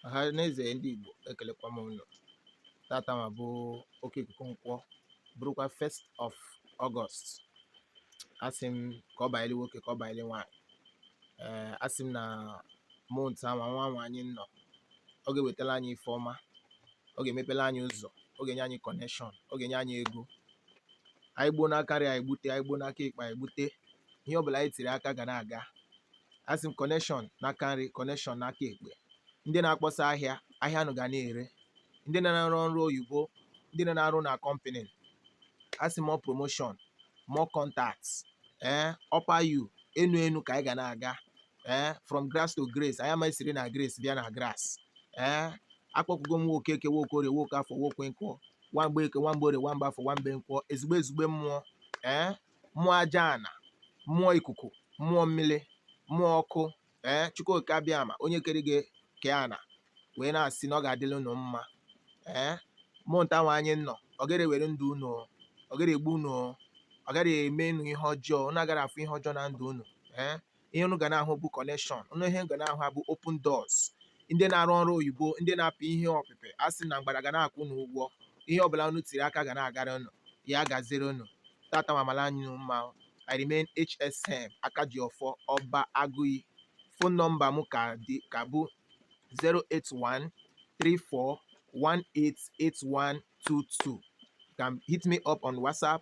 Ọhaneze ndị Igbo ekelekwa m unu. Tata ma bụ oke ikuku nkwọ bụrụkwa 1st of August. Asị m ka ọ banyere nwoke ka ọ banyere nwaanyị. Asị m na month nwa anyị nọ, ọ ga-ewetara anyị ife ọma, ọ ga-emepere anyị ụzọ, ọ ga-enye anyị connection, ọ ga-enye anyị ego. Anyị gbuo n'aka nri anyị gbute, anyị gbuo n'aka ekpe anyị gbute. Ihe ọbụla anyị tiri aka ga na-aga. Asị m connection n'aka nri, connection n'aka ekpe. Ndị na-akpọsa ahịa, ahịa nụ ga na-ere. Ndị na-arụ ọrụ oyibo, ndị na-arụ na company, asị m promotion, more contacts, upper you, enu ka anyị ga na-aga. From grass to grace, anyị amaghị siri na grace bịa na grass. Akpọkwugo m nwoke eke, nwoke orie, nwoke afọ, nwoke nkwọ, nwamgbe eke, nwamgbe orie, nwamgbe afọ, nwamgbe nkwọ, ezigbo mmụọ, mmụọ aja ana, mmụọ ikuku, mmụọ mmiri, mmụọ ọkụ, Chukwuoke Abiama, onye kere gị ke ana, wee na-asị na ọ ga-adịrị unu mma. Mụnta nwa anyị nọ, ọ gara ewere ndụ unu, ọ gara egbu unu, ọ gara eme unu ihe ọjọọ, unu agara afụ ihe ọjọọ na ndụ unu. Ihe unu ga na-ahụ bụ connection, unu ihe ga na-ahụ bụ open doors. Ndị na-arụ ọrụ oyibo, ndị na-apị ihe ọpịpị, asị na mgbada ga na-akwụ unu ụgwọ. Ihe ọbụla unu tiri aka ga na-agara unu, ya gaziri unu. Tata mamala anyị mma. I remain HSM Akajiọfọ Ọba Agụiyi. Phone number m ka bụ 08134188122. You can hit me up on WhatsApp.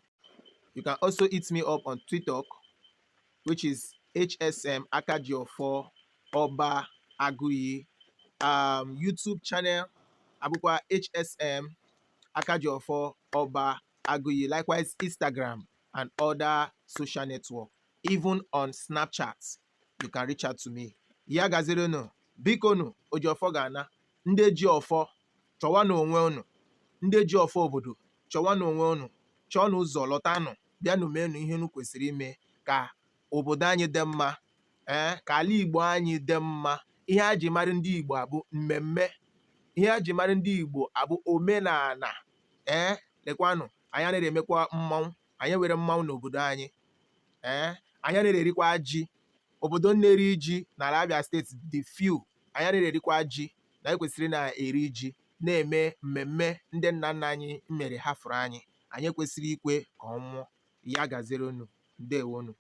You can also hit me up on Twitter, which is HSM Akajiọfọ Ọba Agụiyi. YouTube channel abụkwa HSM Akajiọfọ Ọba Agụiyi. Likewise Instagram and other social network. Even on Snapchat, you can reach out to me. Ya gaziri unu, biko nu, Ojiọfọ ga-ana. Ndị ji ọfọ, chọwa n'onwe unu. Ndị ji ọfọ obodo, chọwa n'onwe unu. Chọọ n'ụzọ lọtanụ, bịanụ meenụ ihe unu kwesịrị ime ka obodo anyị dị mma, ka ala Igbo anyị dị mma. Ihe a ji mara ndị Igbo abụ mmemme. Ihe a ji mara ndị Igbo abụ omenala. Lekwanụ, anyị anaghị emekwa mmanwụ. Anyị were mmanwụ n'obodo anyị. Anyị anaghị erikwa ji. Obodo na-eri ji n'ala Abia steeti dị few. Anyị anaghị erikwa ji, na ekwesịrị na-eri ji, na-eme mmemme ndị nna nna anyị mere ha fụrụ anyị. Anyị ekwesịrị ikwe ka ọ nwụọ. Ya gaziri unu. Ndewonu.